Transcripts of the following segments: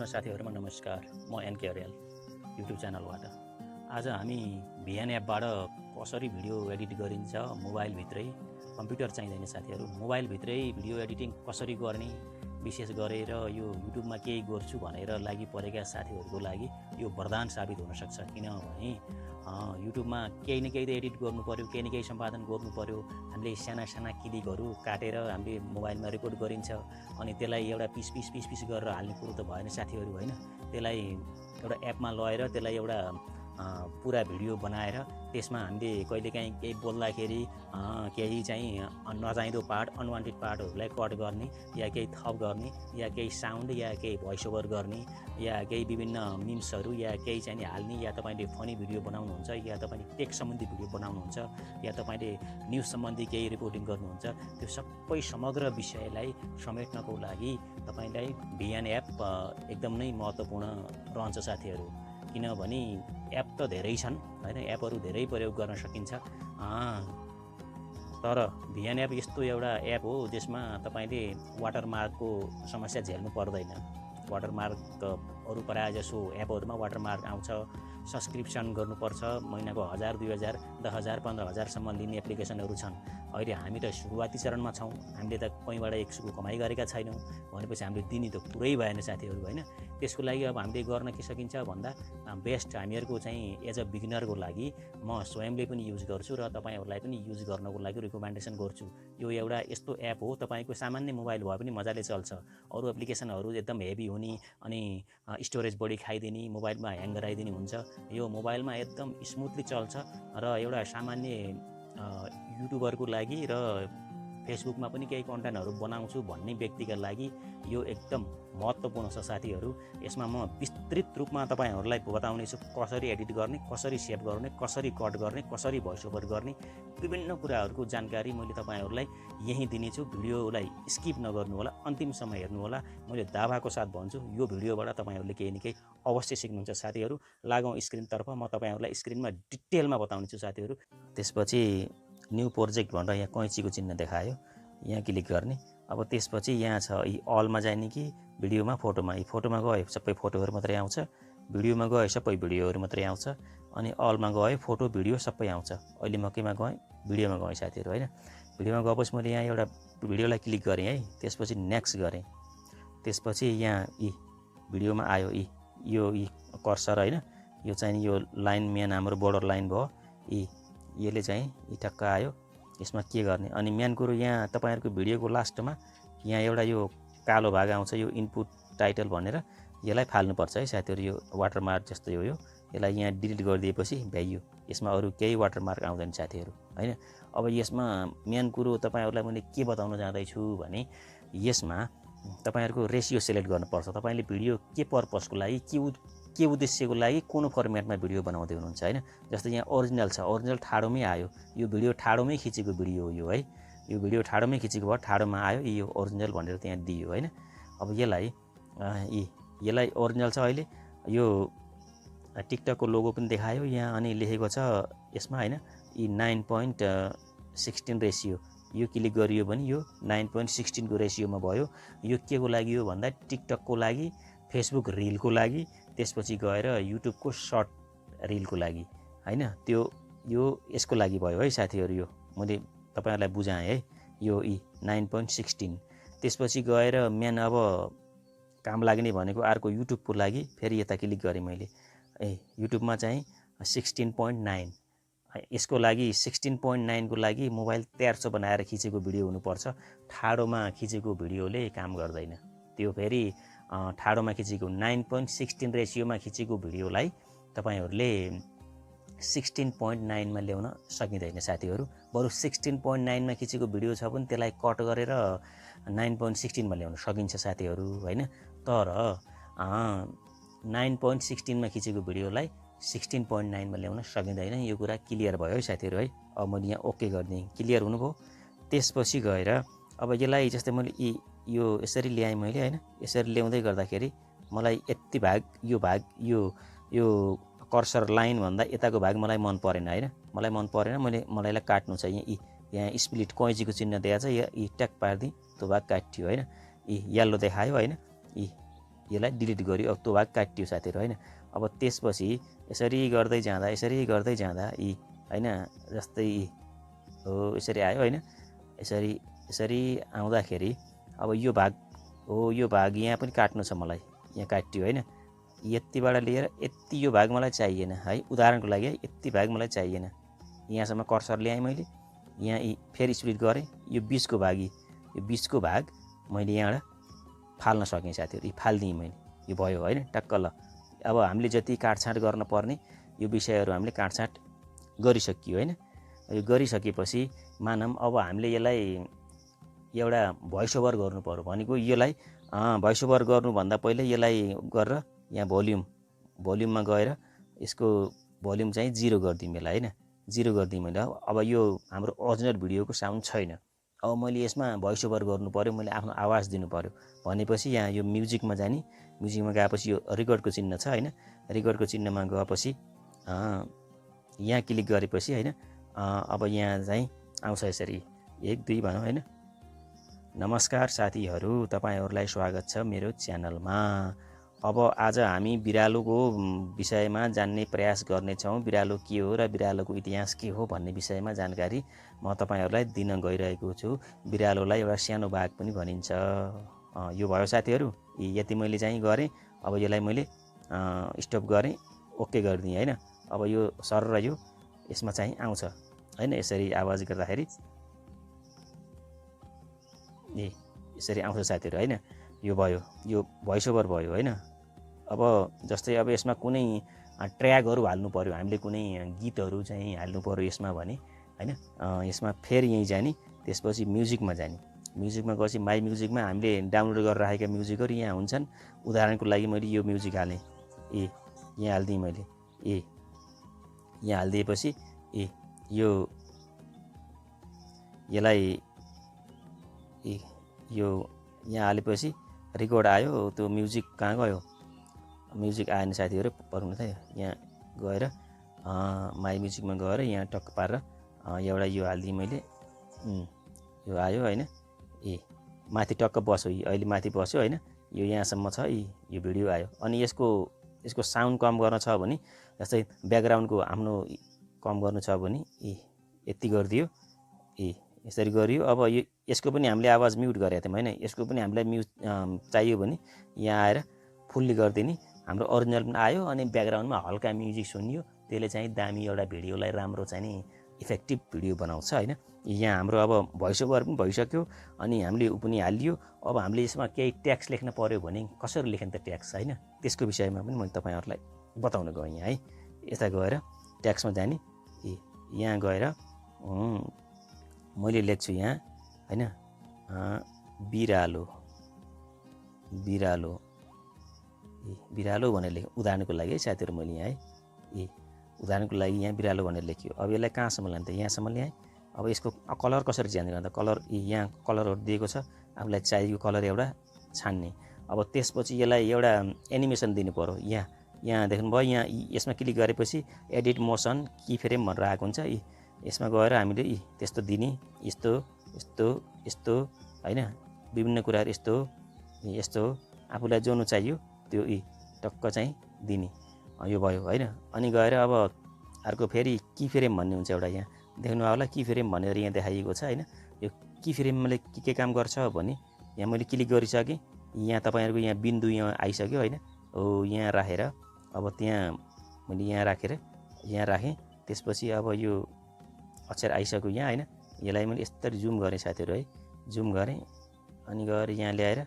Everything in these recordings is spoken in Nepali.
साथीहरुमा नमस्कार। म एनके अर्याल युट्युब च्यानलबाट। आज हामी भिएन एपबाट कसरी भिडियो एडिट गरिन्छ मोबाइल भित्रै, कम्प्युटर चाहिँदैन साथीहरु। मोबाइल भित्रै भिडियो एडिटिङ कसरी गर्ने, विशेष गरेर यो युट्युबमा केही गर्छु भनेर लागि परेका साथीहरुको लागि यो वरदान साबित हुन सक्छ। किनभने युट्युबमा केही न केही त एडिट गर्नु पर्यो, केही न केही सम्पादन गर्नु पर्यो। हामीले साना क्लिपहरु काटेर हामीले मोबाइलमा रेकर्ड गरिन्छ अनि त्यसलाई एउटा पिस गरेर हाल्ने कुरो त भएन साथीहरु, हैन। त्यसलाई एउटा एपमा लगाएर त्यसलाई एउटा पुरा भिडियो बनाएर त्यसमा हामीले कहिलेकाहीँ केही बोल्दाखेरि केही चाहिँ नचाहिँदो पार्ट, अनवान्टेड पार्टहरूलाई कट गर्ने या केही थप गर्ने या केही साउन्ड या केही भोइस ओभर गर्ने या केही विभिन्न मिम्सहरू या केही चाहिँ हाल्ने या तपाईले फनी भिडियो बनाउनुहुन्छ या तपाईले टेक सम्बन्धी भिडियो बनाउनुहुन्छ या तपाईले न्यूज सम्बन्धी केही रिपोर्टिङ गर्नुहुन्छ, त्यो सबै समग्र विषयलाई समेट्नको लागि तपाईलाई भिएन एप एकदम नै महत्त्वपूर्ण रहन्छ साथीहरु। किनभने एप त धेरै छन्, हैन। एपहरु धेरै प्रयोग गर्न सकिन्छ, तर भिएन एप यस्तो एउटा एप हो जसमा तपाईले वाटरमार्कको समस्या झेल्नु पर्दैन। वाटरमार्क अरु प्राय जसो एपहरुमा वाटरमार्क आउँछ, सब्स्क्रिप्सन गर्नुपर्छ, महिनाको 1000, 2000, 10000, 15000 सम्म लिने एप्लिकेसनहरु छन्। अहिले हामी त सुरुवाती चरणमा छौं, हामीले त कहीँबाट एक सुको कमाइ गरेका छैनौं भनेपछि हामीले दिने त कुरै भएन साथीहरु, हैन। त्यसको लागि अब हामीले गर्न के सकिन्छ भन्दा बेस्ट हामीहरुको चाहिँ एज अ बिगिनरको लागि म स्वयंले पनि युज गर्छु र तपाईहरुलाई पनि युज गर्नको लागि रिकमेन्डेसन गर्छु। यो एउटा यस्तो एप हो, तपाईको सामान्य मोबाइल भए पनि मजाले चल्छ। अरु एप्लिकेसनहरु एकदम हेभी हुने अनि स्टोरेज बढी खाइदिने, मोबाइलमा ह्याङ गराइदिने हुन्छ। यो मोबाइलमा एकदम स्मुथली चल्छ र एउटा सामान्य युट्युबरको लागि र फेसबुकमा पनि केही कन्टेन्टहरु बनाउँछु भन्ने व्यक्तिका लागि यो एकदम महत्त्वपूर्ण छ साथीहरु। यसमा म विस्तृत रूपमा तपाईहरुलाई बताउने छु कसरी एडिट गर्ने, कसरी सेभ गर्ने, कसरी कट गर्ने, कसरी भोइस ओभर गर्ने, विभिन्न कुराहरुको जानकारी मैले तपाईहरुलाई यही दिने छु। भिडियोलाई स्किप नगर्नु होला, अन्तिमसम्म हेर्नु होला। मैले दावाको साथ भन्छु यो भिडियोबाट तपाईहरुले केही न केही अवश्य सिक्नुहुन्छ साथीहरु। लागौं स्क्रिनतर्फ, म तपाईहरुलाई स्क्रिनमा डिटेलमा बताउने छु साथीहरु। त्यसपछि न्यू प्रोजेक्ट भनेर यहाँ कैंचीको चिन्ह देखायो, यहाँ क्लिक गर्ने। अब त्यसपछि यहाँ छ यी अलमा जाने कि भिडियोमा, फोटोमा। यी फोटोमा गए सबै फोटोहरु मात्रै आउँछ, भिडियोमा गए सबै भिडियोहरु मात्रै आउँछ अनि अलमा गए फोटो भिडियो सबै आउँछ। अहिले म केमा गएँ, भिडियोमा गएँ साथीहरु, हैन। भिडियोमा गएपछि मैले यहाँ एउटा भिडियोलाई क्लिक गरेँ है, त्यसपछि नेक्स्ट गरेँ। त्यसपछि यहाँ यी भिडियोमा आयो यो कर्सर, हैन। यो चाहिँ यो लाइन मेन हाम्रो बोर्डर लाइन भयो। यसले चाहिँ ठक्क आयो। यसमा के गर्ने अनि मेन कुरो यहाँ तपाईहरुको भिडियोको लास्टमा यहाँ एउटा यो कालो भाग आउँछ, यो इनपुट टाइटल भनेर, यसलाई फाल्नुपर्छ है साथीहरु। यो वाटरमार्क जस्तो यो यसलाई यहाँ डिलिट गरिदिएपछि भ्याइयो, यसमा अरु केही वाटरमार्क आउँदैन साथीहरु, हैन। अब यसमा मेन कुरो तपाईहरुलाई मैले के बताउन जाँदै छु भने यसमा तपाईहरुको रेशियो सिलेक्ट गर्नुपर्छ। तपाईले भिडियो के पर्पसको लागि, के उद्देश्यको लागि, कुन फर्मेटमा भिडियो बनाउँदै हुनुहुन्छ, हैन। जस्तै यहाँ ओरिजिनल छ, ओरिजिनल ठाडोमै आयो, यो भिडियो ठाडोमै खिचेको भिडियो हो यो, है। यो भिडियो ठाडोमै खिचेको भयो, ठाडोमा आयो, यो ओरिजिनल भनेर त्यहाँ दियो, हैन। अब यसलाई ओरिजिनल छ। अहिले यो टिकटकको लोगो पनि देखायो यहाँ अनि लेखेको छ यसमा, हैन। यी 9.16 रेशियो, यो क्लिक गरियो भने यो 9.16 को रेशियोमा भयो। यो के को लागि हो भन्दा टिकटकको लागि, फेसबुक रिलको लागि, त्यसपछि गएर युट्युबको सर्ट रिलको लागि, हैन। यो यसको लागि भयो है साथीहरु। यो मैले तपाईहरुलाई बुझाएँ है, यो 9.16। त्यसपछि गएर मेन अब काम लाग्ने भनेको अर्को युट्युबको लागि फेरि यता क्लिक गरे मैले। युट्युबमा चाहिँ 16.9, यसको लागि 16.9 को लागि मोबाइल 1300 बनाएर खिचेको भिडियो हुनुपर्छ। ठाडोमा खिचेको भिडियोले काम गर्दैन। त्यो फेरि ठाडोमा खिचेको 9.16 रेशियोमा खिचेको भिडियोलाई तपाईहरुले 16.9 मा ल्याउन सकिदैन साथीहरु। बरु 16.9 मा खिचेको भिडियो छ भने त्यसलाई कट गरेर 9.16 मा ल्याउन सकिन्छ साथीहरु, हैन। तर 9.16 मा खिचेको भिडियोलाई 16.9 मा ल्याउन सकिँदैन। यो कुरा क्लियर भयो है साथीहरु, है। अब मैले यहाँ ओके गर्दिएँ, क्लियर हुनुभयो। त्यसपछि गएर अब यसलाई जस्तै मैले यो यसरी ल्याएँ मैले, हैन। यसरी ल्याउँदै गर्दाखेरि मलाई यति भाग यो कर्सर लाइन भन्दा यताको भाग मलाई मन परेन, हैन। मलाई मन परेन, मलाई काट्नु छ। यहाँ स्प्लिट कैंचीको चिन्ह दिएको छ, यो ट्याग पार्दिएँ, त्यो भाग काट्यो, हैन। येल्लो देखायो, हैन। यसलाई डिलिट गर्यो। अब त्यो भाग काटियो साथीहरू हैन। अब त्यसपछि यसरी गर्दै जाँदा यी हैन, जस्तै हो यसरी आयो हैन। यसरी आउँदाखेरि अब यो भाग यहाँ पनि काट्नु छ मलाई, यहाँ काट्यो हैन। यतिबाट लिएर यति यो भाग मलाई चाहिएन है, उदाहरणको लागि है, यति भाग मलाई चाहिएन। यहाँसम्म कर्सर ल्याएँ मैले, यहाँ फेरि स्प्लिट गरेँ, यो बिचको भाग मैले यहाँबाट फाल्न सकेँ साथीहरू। यी फालिदिएँ मैले, यो भयो हैन टक्क। ल अब हामीले जति काटछाँट गर्न पर्ने यो विषयहरू हामीले काटछाँट गरिसकियो हैन। यो गरिसकेपछि मानौँ अब हामीले यसलाई एउटा भोइस ओभर गर्नु पर्यो भनेको यसलाई भोइस ओभर गर्नुभन्दा पहिले यसलाई गरेर यहाँ भोल्युममा गएर यसको भोल्युम चाहिँ 0 गरिदिउँ यसलाई हैन। 0 गरिदिएँ मैले। अब यो हाम्रो ओरिजिनल भिडियोको साउन्ड छैन। अब मैले यसमा भोइस ओभर गर्नु पर्यो, मैले आफ्नो आवाज दिनु पर्यो भनेपछि यहाँ यो म्युजिकमा जाने, म्युजिकमा गएपछि यो रेकर्डको चिन्ह छ हैन। रेकर्डको चिन्हमा गएपछि यहाँ क्लिक गरेपछि हैन, अब यहाँ चाहिँ आउँछ यसरी 1 2 भनौँ हैन। नमस्कार साथीहरू, तपाईहरुलाई स्वागत छ मेरो च्यानलमा। अब आज हामी बिरालोको विषयमा जान्ने प्रयास गर्नेछौँ। बिरालो के हो र बिरालोको इतिहास के हो भन्ने विषयमा जानकारी म तपाईहरुलाई दिन गइरहेको छु। बिरालोलाई एउटा सानो बाघ पनि भनिन्छ। यो भयो साथीहरू, यति मैले चाहिँ गरेँ। अब यसलाई मैले स्टप गरेँ, ओके गरिदिएँ हैन। अब यो सर र यो यसमा चाहिँ आउँछ हैन। यसरी आवाज गर्दाखेरि यसरी आउँछ साथीहरू हैन। यो भयो, यो भोइस ओभर भयो हैन। अब जस्तै अब यसमा कुनै ट्र्याकहरू हाल्नु पर्यो, हामीले कुनै गीतहरू चाहिँ हाल्नु पर्यो यसमा भने हैन। यसमा फेरि यहीँ जाने, त्यसपछि म्युजिकमा जाने। म्युजिकमा गएपछि माई म्युजिकमा हामीले डाउनलोड गरेर राखेका म्युजिकहरू यहाँ हुन्छन्। उदाहरणको लागि मैले यो म्युजिक हालेँ, यहाँ हालिदिएँ मैले, यहाँ हालिदिएपछि यो यसलाई यो यहाँ हालेपछि रेकर्ड आयो। त्यो म्युजिक कहाँ गयो? म्युजिक आएन साथीहरू, पर्नु थियो। यहाँ गएर माई म्युजिकमा गएर यहाँ टक्क पारेर एउटा यो हालिदिएँ मैले, यो आयो हैन। माथि टक्क बस्यो, अहिले माथि बस्यो हैन। यो यहाँसम्म छ, यो भिडियो आयो। अनि यसको साउन्ड कम गर्न छ भने, जस्तै ब्याकग्राउन्डको आफ्नो कम गर्नु छ भने यति गरिदियो, यसरी गरियो। अब यसको पनि हामीले आवाज म्युट गरेका थियौँ हैन। यसको पनि हामीलाई चाहियो भने यहाँ आएर फुल्ली गरिदिने, हाम्रो ओरिजिनल पनि आयो। अनि ब्याकग्राउन्डमा हल्का म्युजिक सुनियो, त्यसले चाहिँ दामी एउटा भिडियोलाई राम्रो चाहिँ नि इफेक्टिभ भिडियो बनाउँछ हैन। यहाँ हाम्रो अब भोइस ओभर पनि भइसक्यो, अनि हामीले ऊ पनि हालियो। अब हामीले यसमा केही ट्याक्स लेख्न पर्यो भने कसरी लेख्ने त ट्याक्स हैन, त्यसको विषयमा पनि मैले तपाईहरुलाई बताउन गएँ है। यता गएर ट्याक्समा जाने, यहाँ गएर मैले लेख्छु यहाँ हैन, बिरालो भनेर लेखेँ उदाहरणको लागि है साथीहरू। मैले यहाँ है उदाहरणको लागि यहाँ बिरालो भनेर लेख्यो। अब यसलाई कहाँसम्म लाने त? यहाँसम्म ल्याएँ। अब यसको कलर कसरी जान्ने त? कलर यहाँ कलरहरू दिएको छ, आफूलाई चाहिएको कलर एउटा छान्ने। अब त्यसपछि यसलाई एउटा एनिमेसन दिनु पर्यो। यहाँ देख्नुभयो, यहाँ यसमा क्लिक गरेपछि एडिट मोसन की फ्रेम भनेर आएको हुन्छ। यसमा गएर हामीले त्यस्तो दिने, यस्तो हैन, विभिन्न कुराहरू यस्तो आफूलाई जोड्नु चाहियो त्यो टक्क चाहिँ दिने। यो भयो हैन। अनि गएर अब अर्को फेरि की फ्रेम भन्ने हुन्छ एउटा, यहाँ देख्नु होला की फ्रेम भनेर यहाँ देखाइएको छ हैन। यो की फ्रेमले के काम गर्छ भने, यहाँ मैले क्लिक गरिसकेँ, यहाँ तपाईहरुको यहाँ बिन्दु यहाँ आइसक्यो हैन। हो यहाँ राखेर, अब त्यहाँ मैले यहाँ राखेँ। त्यसपछि अब यो अक्षर आइसक्यो यहाँ हैन। यसलाई मैले यस्तरी जुम गरेँ साथीहरू है, जुम गरेँ। अनि गएर यहाँ ल्याएर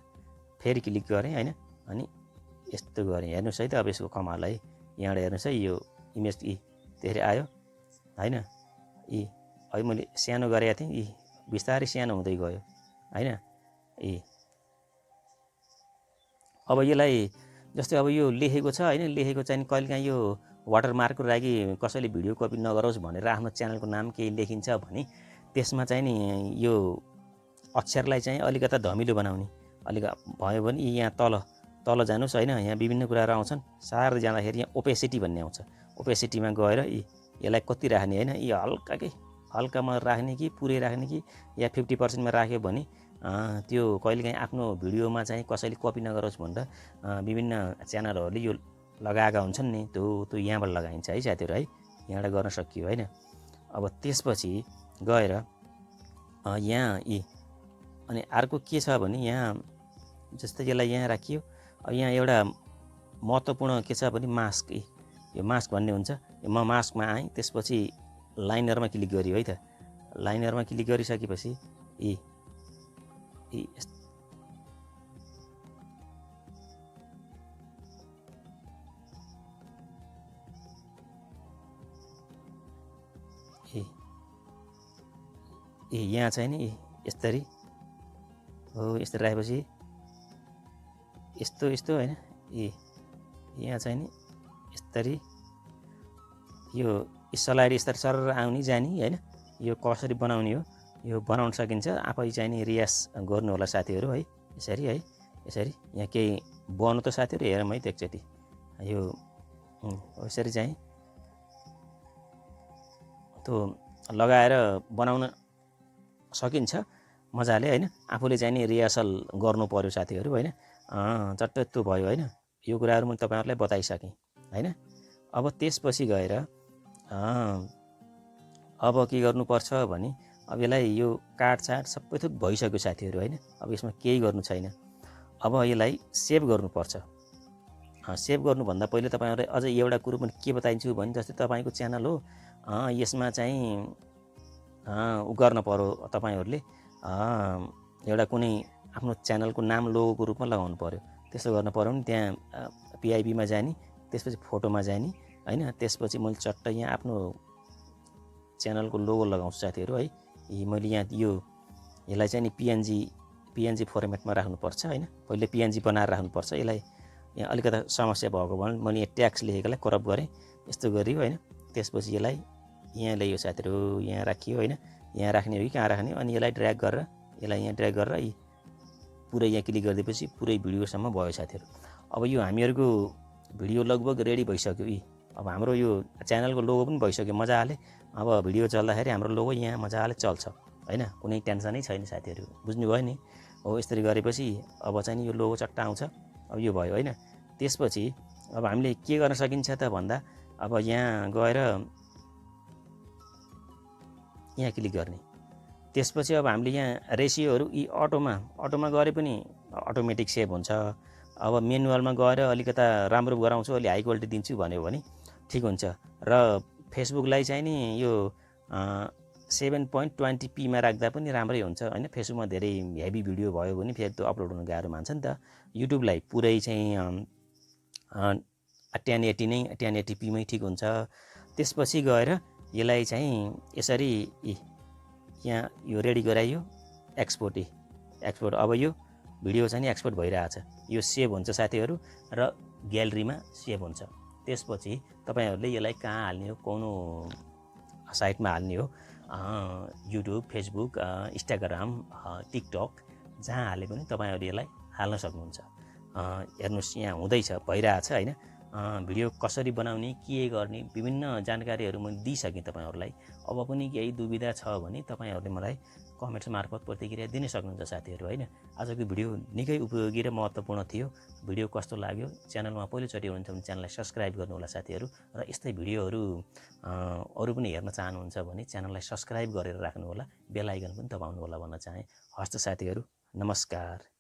फेरि क्लिक गरेँ हैन। अनि यस्तो गरेँ, हेर्नुस् है त। अब यसको कमाल है, यहाँबाट हेर्नुस् है, यो इमेज त्यसरी आयो हैन। अहिले मैले सानो गरेको थिएँ, बिस्तारै सानो हुँदै गयो हैन। अब यसलाई जस्तै अब यो लेखेको छ हैन, लेखेको चाहिँ कहिलेकाहीँ यो वाटरमार्कको लागि कसैले भिडियो कपी नगरोस् भनेर आफ्नो च्यानलको नाम केही लेखिन्छ भने त्यसमा चाहिँ नि यो अक्षरलाई चाहिँ अलिकता धमिलो बनाउने अलिक भयो भने यहाँ तल जानुस् हैन। यहाँ विभिन्न कुराहरू आउँछन्। सार्दै जाँदाखेरि यहाँ ओपेसिटी भन्ने आउँछ। ओपेसिटीमा गएर यसलाई कति राख्ने हैन, हल्कामा राख्ने कि पुरै राख्ने कि या 50% मा राख्यो भने त्यो कहिलेकाहीँ आफ्नो भिडियोमा चाहिँ कसैले कपी नगरोस् भनेर विभिन्न च्यानलहरूले यो लगाएका हुन्छन् नि, त्यो यहाँबाट लगाइन्छ है साथीहरू है, यहाँबाट गर्न सकियो होइन। अब त्यसपछि गएर यहाँ अनि अर्को के छ भने यहाँ जस्तै यसलाई यहाँ राखियो। यहाँ एउटा महत्त्वपूर्ण के छ भने मास्क, यो मास्क भन्ने हुन्छ। म मास्कमा आएँ, त्यसपछि लाइनरमा क्लिक गरियो है त। लाइनरमा क्लिक गरिसकेपछि यहाँ चाहिँ नि यसरी हो, यसरी राखेपछि यस्तो होइन, यहाँ चाहिँ नि यसरी यो स्लाइड यसरी सर आउने जाने होइन। यो कसरी बनाउने हो, यो बनाउन सकिन्छ। आफै चाहिँ नि रियाज गर्नु होला साथीहरू है, यसरी है, यसरी। यहाँ केही बन्नु त साथीहरू हेरौँ है त एकचोटि। यो यसरी चाहिँ त्यो लगाएर बनाउन सकिन्छ मजाले होइन। आफूले चाहिँ नि रिहर्सल गर्नु पर्यो साथीहरू होइन। चट्ट त्यो भयो होइन। यो कुराहरू म तपाईँहरूलाई बताइसकेँ होइन। अब त्यसपछि गएर अब के गर्नुपर्छ भने अब यसलाई यो काटछाट सबै थोक भइसक्यो साथीहरू होइन। अब यसमा केही गर्नु छैन। अब यसलाई सेभ गर्नुपर्छ। सेभ गर्नुभन्दा पहिले तपाईँहरूलाई अझै एउटा कुरो पनि के बताइन्छु भने जस्तै तपाईँको च्यानल हो, यसमा चाहिँ उ गर्न पर्यो तपाईँहरूले एउटा कुनै आफ्नो च्यानलको नाम लोगोको रूपमा लगाउनु पर्यो। त्यसो गर्न पर्यो भने त्यहाँ पिआइबीमा जाने, त्यसपछि फोटोमा जाने होइन। त्यसपछि मैले चट्ट यहाँ आफ्नो च्यानलको लोगो लगाउँछु साथीहरू है। मैले यहाँ यसलाई चाहिँ नि पिएनजी फर्मेटमा राख्नुपर्छ होइन। पहिले पिएनजी बनाएर राख्नुपर्छ। यसलाई यहाँ अलिकति समस्या भएको भने मैले यहाँ ट्याक्स लेखेकोलाई क्रप गरेँ, यस्तो गरियो होइन। त्यसपछि यसलाई यहाँ ल्याइयो साथीहरू, यहाँ राखियो होइन। यहाँ राख्ने हो कि कहाँ राख्ने, अनि यसलाई ड्र्याग गरेर यहाँ पुरै यहाँ क्लिक गरिदिएपछि पुरै भिडियोसम्म भयो साथीहरू। अब यो हामीहरूको भिडियो लगभग रेडी भइसक्यो। अब हाम्रो यो च्यानलको लोगो पनि भइसक्यो मजाले। अब भिडियो चल्दाखेरि हाम्रो लोगो यहाँ मजाले चल्छ होइन, कुनै टेन्सनै छैन साथीहरू, बुझ्नुभयो नि। हो यसरी गरेपछि अब चाहिँ नि यो लोगो चट्ट आउँछ। अब यो भयो होइन। त्यसपछि अब हामीले के गर्न सकिन्छ त भन्दा अब यहाँ गएर यहाँ क्लिक गर्ने। त्यसपछि अब हामीले यहाँ रेसियोहरू अटोमा गरे पनि अटोमेटिक सेभ हुन्छ। अब मेनुअलमा गएर अलिकता राम्रो गराउँछु, अलि हाई क्वालिटी दिन्छु भन्यो भने ठिक हुन्छ। र फेसबुकलाई चाहिँ नि यो 7.20p मा राख्दा पनि राम्रै हुन्छ होइन। फेसबुकमा धेरै हेभी भिडियो भयो भने फेरि त्यो अपलोड हुनु गाह्रो मान्छ नि त। युट्युबलाई पुरै चाहिँ 1080 नै 1080p मै ठिक हुन्छ। त्यसपछि गएर यसलाई चाहिँ यसरी यहाँ यो रेडी गराइयो, एक्सपोर्ट। अब यो भिडियो चाहिँ नि एक्सपोर्ट भइरहेछ, यो सेभ हुन्छ साथीहरू र ग्यालेरीमा सेभ हुन्छ। त्यसपछि तपाईँहरूले यसलाई कहाँ हाल्ने हो, कुन साइटमा हाल्ने हो, युट्युब, फेसबुक, इन्स्टाग्राम, टिकटक, जहाँ हाले पनि तपाईँहरूले यसलाई हाल्न सक्नुहुन्छ। हेर्नुहोस् यहाँ हुँदैछ, भइरहेछ होइन। भिडियो कसरी बनाउने, के गर्ने, विभिन्न जानकारीहरू मैले दिइसकेँ तपाईँहरूलाई। अब पनि केही दुविधा छ भने तपाईँहरूले मलाई कमेन्ट्स मार्फत प्रतिक्रिया दिन सक्नुहुन्छ साथीहरू होइन। आजको भिडियो निकै उपयोगी र महत्त्वपूर्ण थियो। भिडियो कस्तो लाग्यो, च्यानलमा पहिलोचोटि हुनुहुन्छ भने च्यानललाई सब्सक्राइब गर्नुहोला साथीहरू। र यस्तै भिडियोहरू अरू पनि हेर्न चाहनुहुन्छ भने च्यानललाई सब्सक्राइब गरेर राख्नुहोला, बेल आइकन पनि दबाउनुहोला भन्न चाहेँ। हस्त साथीहरू, नमस्कार।